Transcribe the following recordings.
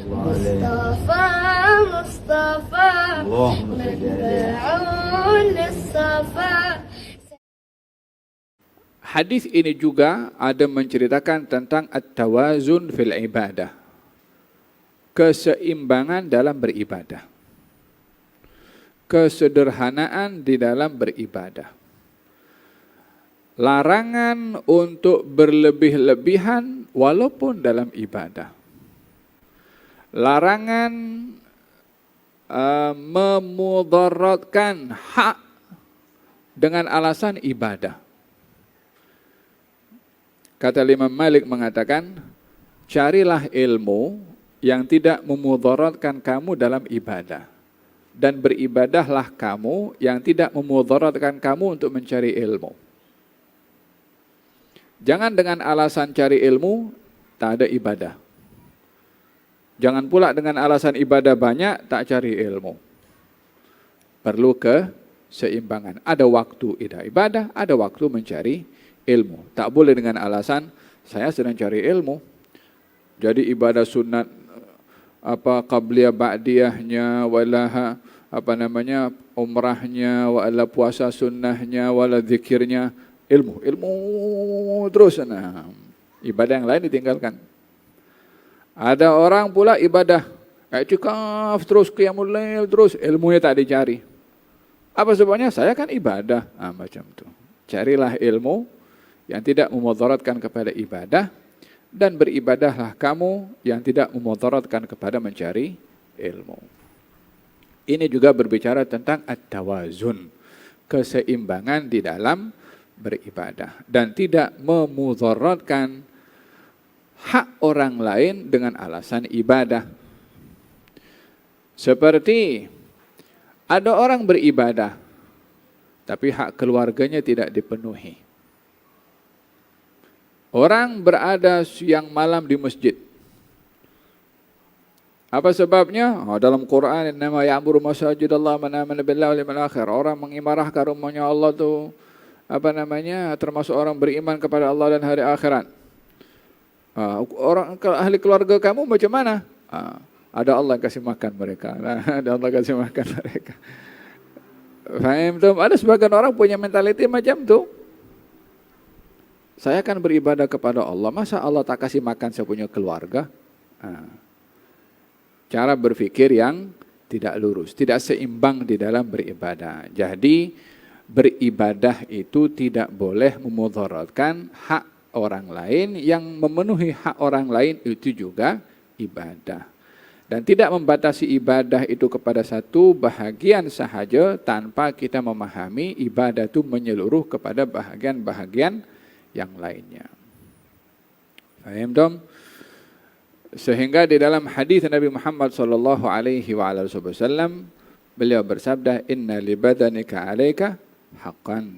مصطفى مصطفى متبع للصفا. Hadis ini juga ada menceritakan tentang at-tawazun fil ibadah. Keseimbangan dalam beribadah. Kesederhanaan di dalam beribadah. Larangan untuk berlebih-lebihan walaupun dalam ibadah. Larangan memudaratkan hak dengan alasan ibadah. Kata Imam Malik mengatakan, carilah ilmu yang tidak memudaratkan kamu dalam ibadah. Dan beribadahlah kamu yang tidak memudaratkan kamu untuk mencari ilmu. Jangan dengan alasan cari ilmu, tak ada ibadah. Jangan pula dengan alasan ibadah banyak, tak cari ilmu. Perlu keseimbangan. Ada waktu ibadah, ada waktu mencari ilmu. Tak boleh dengan alasan saya sedang cari ilmu. Jadi ibadah sunat qabliyah ba'diyahnya wala umrahnya wala puasa sunnahnya wala zikirnya ilmu terus. Nah, ibadah yang lain ditinggalkan. Ada orang pula ibadah i'tikaf terus qiyamul lail terus ilmunya tak dicari. Apa sebabnya? Saya kan ibadah. Macam tu. Carilah ilmu yang tidak memudaratkan kepada ibadah, dan beribadahlah kamu yang tidak memudaratkan kepada mencari ilmu. Ini juga berbicara tentang at-tawazun, keseimbangan di dalam beribadah, dan tidak memudaratkan hak orang lain dengan alasan ibadah. Seperti ada orang beribadah, tapi hak keluarganya tidak dipenuhi. Orang berada siang malam di masjid. Apa sebabnya? Dalam Quran, innama ya'muru masajidallah man amana billahi wal yawmil akhir. Orang mengimarahkan rumahnya Allah tu termasuk orang beriman kepada Allah dan hari akhirat. Orang ahli keluarga kamu macam mana? Ada Allah yang kasih makan mereka. Ada Allah kasih makan mereka. Faham tu? Ada sebagian orang punya mentaliti macam tu. Saya akan beribadah kepada Allah, masa Allah tak kasih makan saya punya keluarga? Cara berpikir yang tidak lurus, tidak seimbang di dalam beribadah. Jadi beribadah itu tidak boleh memudaratkan hak orang lain, yang memenuhi hak orang lain itu juga ibadah. Dan tidak membatasi ibadah itu kepada satu bahagian sahaja tanpa kita memahami ibadah itu menyeluruh kepada bahagian-bahagian yang lainnya. Faham dong? Sehingga di dalam hadis Nabi Muhammad sallallahu alaihi wasallam beliau bersabda, inna li badanika 'alaika haqqan.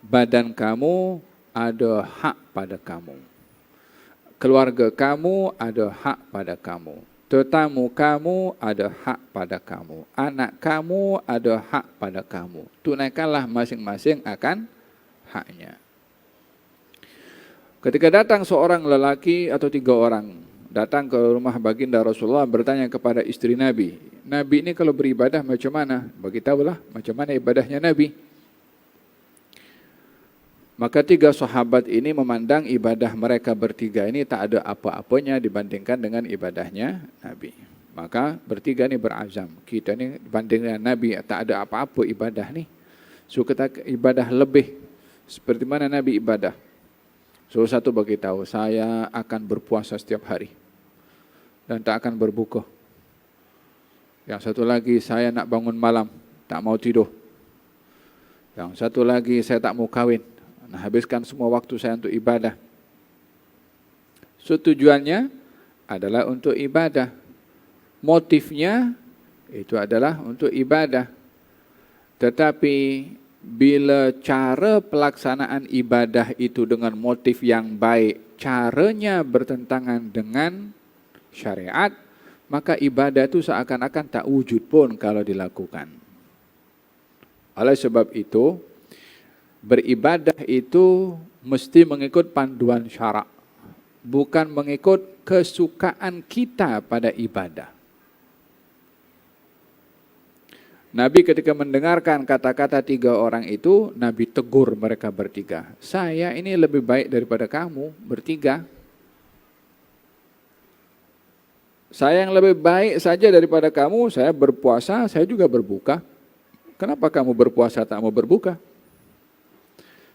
Badan kamu ada hak pada kamu. Keluarga kamu ada hak pada kamu. Tetamu kamu ada hak pada kamu. Anak kamu ada hak pada kamu. Tunaikanlah masing-masing akan haknya. Ketika datang seorang lelaki atau 3 orang datang ke rumah baginda Rasulullah bertanya kepada istri Nabi, Nabi ini kalau beribadah macam mana? Beritahulah macam mana ibadahnya Nabi. Maka 3 sahabat ini memandang ibadah mereka bertiga ini tak ada apa-apanya dibandingkan dengan ibadahnya Nabi. Maka bertiga ini berazam, kita ni dibandingkan Nabi tak ada apa-apa ibadah ni. So kita ibadah lebih seperti mana Nabi ibadah. So satu beritahu, saya akan berpuasa setiap hari dan tak akan berbuka. Yang satu lagi, saya nak bangun malam, tak mau tidur. Yang satu lagi, saya tak mau kahwin, nak habiskan semua waktu saya untuk ibadah. So tujuannya adalah untuk ibadah. Motifnya itu adalah untuk ibadah. Tetapi bila cara pelaksanaan ibadah itu dengan motif yang baik, caranya bertentangan dengan syariat, maka ibadah itu seakan-akan tak wujud pun kalau dilakukan. Oleh sebab itu, beribadah itu mesti mengikut panduan syarak. bukan mengikut kesukaan kita pada ibadah. Nabi ketika mendengarkan kata-kata 3 orang itu, Nabi tegur mereka bertiga. Saya ini lebih baik daripada kamu bertiga. Saya yang lebih baik saja daripada kamu, saya berpuasa, saya juga berbuka. Kenapa kamu berpuasa tak mau berbuka?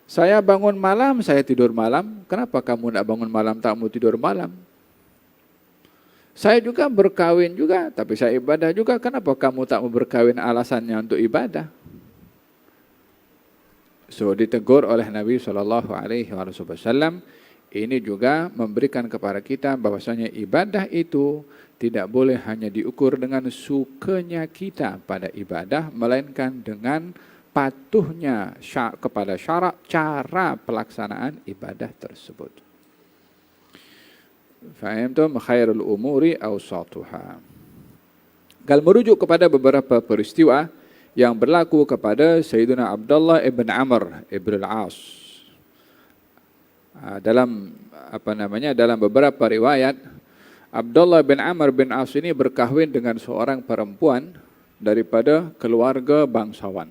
Saya bangun malam, saya tidur malam. Kenapa kamu tidak bangun malam, tak mau tidur malam? Saya juga berkawin juga, tapi saya ibadah juga. Kenapa kamu tak mau berkawin alasannya untuk ibadah? So ditegur oleh Nabi SAW. Ini juga memberikan kepada kita bahwasanya ibadah itu tidak boleh hanya diukur dengan sukanya kita pada ibadah, melainkan dengan patuhnya kepada syarat cara pelaksanaan ibadah tersebut. Fahimtum khairul umuri awsatuha. Kalau merujuk kepada beberapa peristiwa yang berlaku kepada Sayyidina Abdullah ibn Amr ibn al-As. Dalam dalam beberapa riwayat, Abdullah bin Amr bin As ini berkahwin dengan seorang perempuan daripada keluarga bangsawan.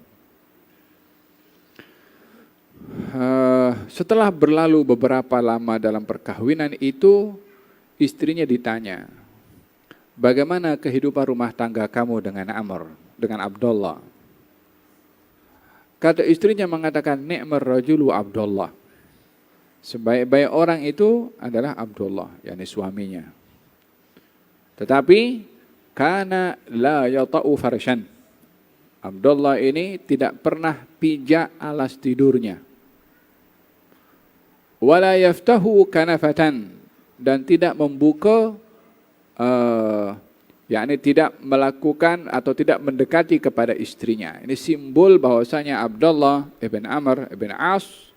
Setelah berlalu beberapa lama dalam perkahwinan itu, istrinya ditanya, bagaimana kehidupan rumah tangga kamu dengan Amr, dengan Abdullah? Kata istrinya mengatakan, ni'mar rajulu Abdullah. Sebaik-baik orang itu adalah Abdullah, yakni suaminya. Tetapi, kana la yata'u farshan. Abdullah ini tidak pernah pijak alas tidurnya. Wala yaftahu kanafatan. Dan tidak membuka, yakni tidak melakukan atau tidak mendekati kepada istrinya. Ini simbol bahwasanya Abdullah ibn Amr ibn As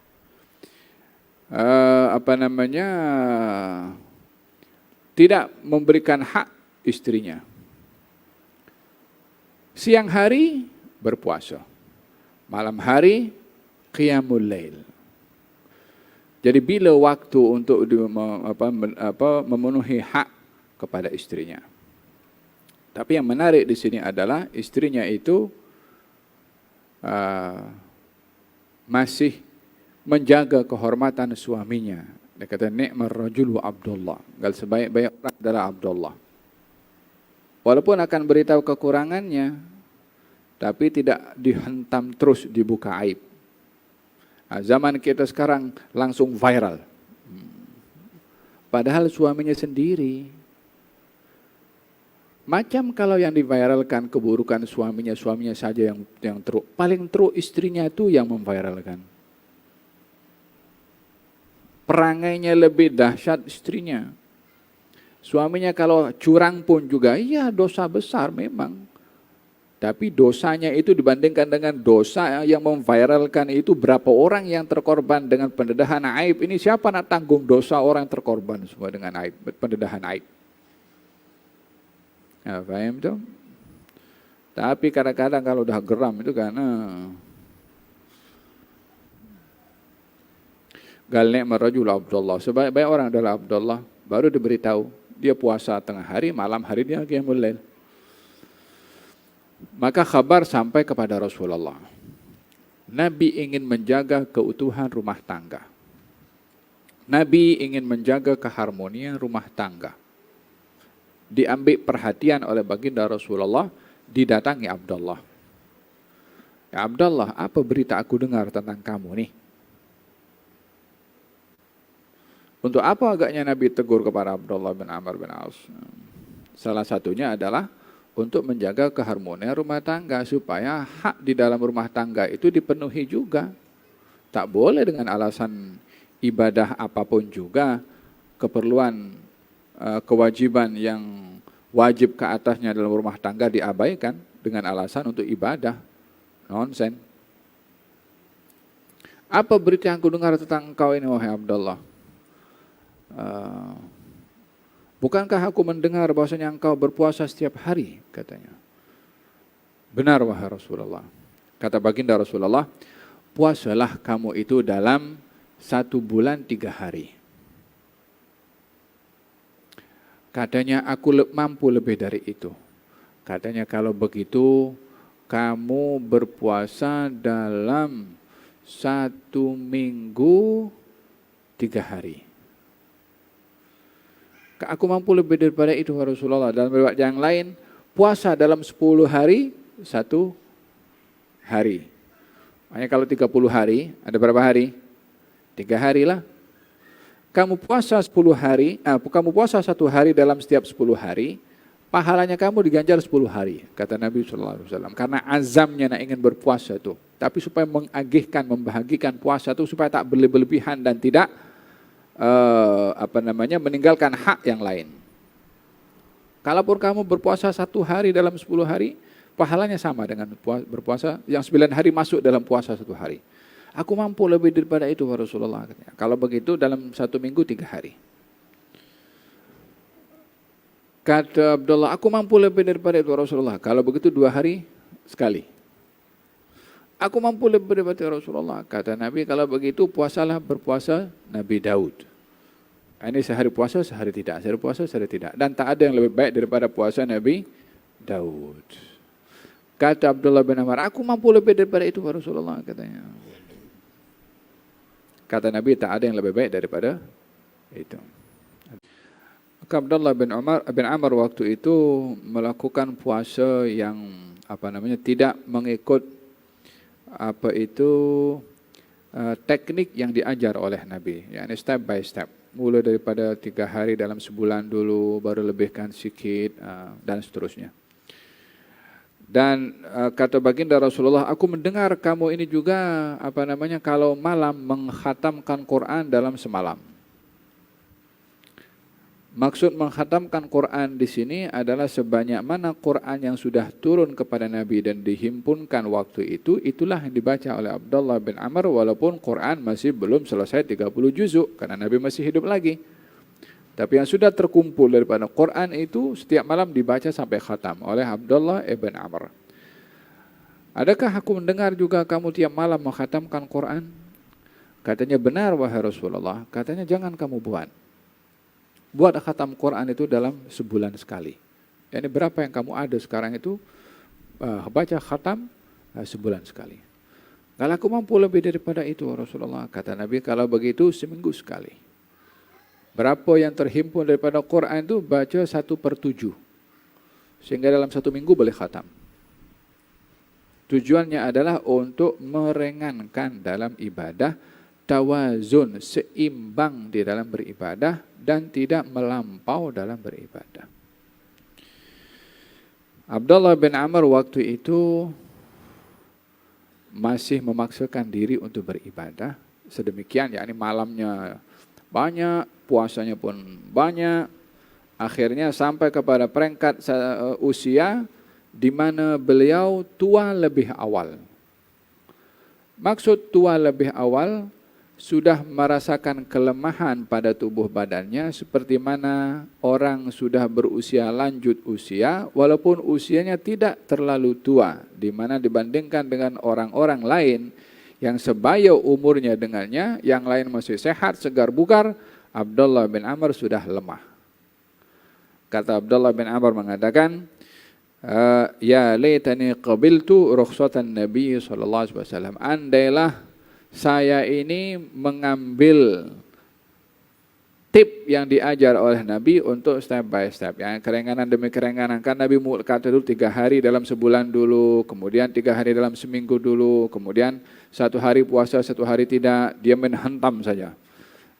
tidak memberikan hak istrinya. Siang hari berpuasa, malam hari qiyamul lail. Jadi bila waktu untuk memenuhi hak kepada istrinya. Tapi yang menarik di sini adalah istrinya itu masih menjaga kehormatan suaminya. Dia kata ni'mar rajulu Abdullah. Gal sebaik-baik orang adalah Abdullah. Walaupun akan beritahu kekurangannya, tapi tidak dihentam terus dibuka aib. Zaman kita sekarang langsung viral. Padahal suaminya sendiri. Macam kalau yang diviralkan keburukan suaminya saja yang teruk. Paling teruk istrinya itu yang memviralkan. Perangainya lebih dahsyat istrinya. Suaminya kalau curang pun juga, iya dosa besar memang. Tapi dosanya itu dibandingkan dengan dosa yang memviralkan itu, berapa orang yang terkorban dengan pendedahan aib. Ini siapa nak tanggung dosa orang terkorban semua dengan aib, pendedahan aib. Ya, paham tu? Tapi kadang-kadang kalau udah geram itu kan gal ni'mar rajul Abdullah. Sebaik-baik orang adalah Abdullah. Baru diberitahu dia puasa tengah hari, malam hari dia qiyamul lail. Maka kabar sampai kepada Rasulullah. Nabi ingin menjaga keutuhan rumah tangga. Nabi ingin menjaga keharmonian rumah tangga. Diambil perhatian oleh baginda Rasulullah, didatangi Abdullah. Ya Abdullah, apa berita aku dengar tentang kamu nih? Untuk apa agaknya Nabi tegur kepada Abdullah bin Amr bin As? Salah satunya adalah untuk menjaga keharmonian rumah tangga, supaya hak di dalam rumah tangga itu dipenuhi juga. Tak boleh dengan alasan ibadah apapun juga, keperluan, kewajiban yang wajib ke atasnya dalam rumah tangga diabaikan dengan alasan untuk ibadah. Nonsen. Apa berita yang aku dengar tentang engkau ini, wahai Abdullah? Bukankah aku mendengar bahwasanya engkau berpuasa setiap hari, katanya. Benar wahai Rasulullah. Kata baginda Rasulullah, puasalah kamu itu dalam 1 bulan 3 hari. Katanya aku mampu lebih dari itu. Katanya kalau begitu kamu berpuasa dalam 1 minggu 3 hari. Aku mampu lebih daripada itu Rasulullah. Dalam riwayat yang lain, puasa dalam 10 hari 1 hari. Makanya kalau 30 hari, ada berapa hari? 3 hari lah. Kamu puasa 10 hari, kamu puasa 1 hari dalam setiap 10 hari, pahalanya kamu diganjar 10 hari, kata Nabi SAW. Karena azamnya nak ingin berpuasa tuh. Tapi supaya mengagihkan, membahagikan puasa tuh supaya tak berlebihan dan tidak meninggalkan hak yang lain. Kalaupun kamu berpuasa 1 hari dalam 10 hari, pahalanya sama dengan berpuasa yang 9 hari masuk dalam puasa 1 hari. Aku mampu lebih daripada itu Rasulullah. Kalau begitu dalam 1 minggu 3 hari. Kata Abdullah, aku mampu lebih daripada itu Rasulullah. Kalau begitu 2 hari sekali. Aku mampu lebih daripada Rasulullah. Kata Nabi, kalau begitu puasalah berpuasa Nabi Daud. Ini sehari puasa, sehari tidak. Sehari puasa, sehari tidak. Dan tak ada yang lebih baik daripada puasa Nabi Daud. Kata Abdullah bin Amr, aku mampu lebih daripada itu Rasulullah, katanya. Kata Nabi, tak ada yang lebih baik daripada itu. Maka Abdullah bin Amr waktu itu melakukan puasa yang tidak mengikut teknik yang diajar oleh Nabi, yakni step by step. Mulai daripada 3 hari dalam sebulan dulu, baru lebihkan sikit dan seterusnya. Dan kata baginda Rasulullah, aku mendengar kamu ini juga kalau malam mengkhatamkan Quran dalam semalam. Maksud mengkhatamkan Quran di sini adalah sebanyak mana Quran yang sudah turun kepada Nabi dan dihimpunkan waktu itu, itulah yang dibaca oleh Abdullah bin Amr walaupun Quran masih belum selesai 30 juzuk karena Nabi masih hidup lagi. Tapi yang sudah terkumpul daripada Quran itu setiap malam dibaca sampai khatam oleh Abdullah ibn Amr. Adakah aku mendengar juga kamu tiap malam mengkhatamkan Quran? Katanya benar wahai Rasulullah. Katanya jangan kamu buat. Buat khatam Quran itu dalam sebulan sekali. Yani berapa yang kamu ada sekarang itu baca khatam sebulan sekali. Kalau aku mampu lebih daripada itu Rasulullah. Kata Nabi kalau begitu seminggu sekali. Berapa yang terhimpun daripada Quran itu baca 1/7. Sehingga dalam 1 minggu boleh khatam. Tujuannya adalah untuk meringankan dalam ibadah, tawazun, seimbang di dalam beribadah dan tidak melampau dalam beribadah. Abdullah bin Amr waktu itu masih memaksakan diri untuk beribadah sedemikian, yakni malamnya banyak, puasanya pun banyak. Akhirnya sampai kepada peringkat usia di mana beliau tua lebih awal. Maksud tua lebih awal, sudah merasakan kelemahan pada tubuh badannya seperti mana orang sudah berusia lanjut usia walaupun usianya tidak terlalu tua, di mana dibandingkan dengan orang-orang lain yang sebaya umurnya dengannya, yang lain masih sehat, segar bugar, Abdullah bin Amr sudah lemah. Kata Abdullah bin Amr mengatakan, ya laitani qabiltu rukhsatan Nabi sallallahu alaihi wasallam. Andailah saya ini mengambil tip yang diajar oleh Nabi untuk step by step, yang keringanan demi keringanan. Kan Nabi kata dulu 3 hari dalam sebulan dulu, kemudian 3 hari dalam seminggu dulu, kemudian 1 hari puasa, 1 hari tidak, dia menhentam saja.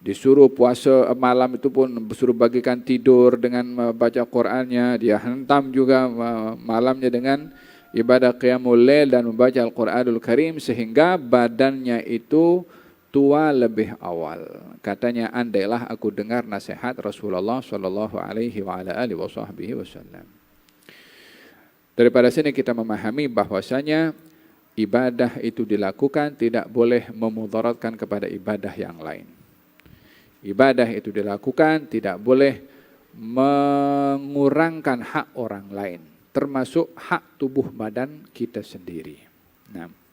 Disuruh puasa malam itu pun disuruh bagikan tidur dengan baca Qur'annya, dia hentam juga malamnya dengan ibadah qiyamul lail dan membaca Al-Quranul Karim sehingga badannya itu tua lebih awal. Katanya andailah aku dengar nasihat Rasulullah sallallahu alaihi wasallam. Daripada sini kita memahami bahwasanya ibadah itu dilakukan tidak boleh memudaratkan kepada ibadah yang lain. Ibadah itu dilakukan tidak boleh mengurangkan hak orang lain, termasuk hak tubuh badan kita sendiri. Nah.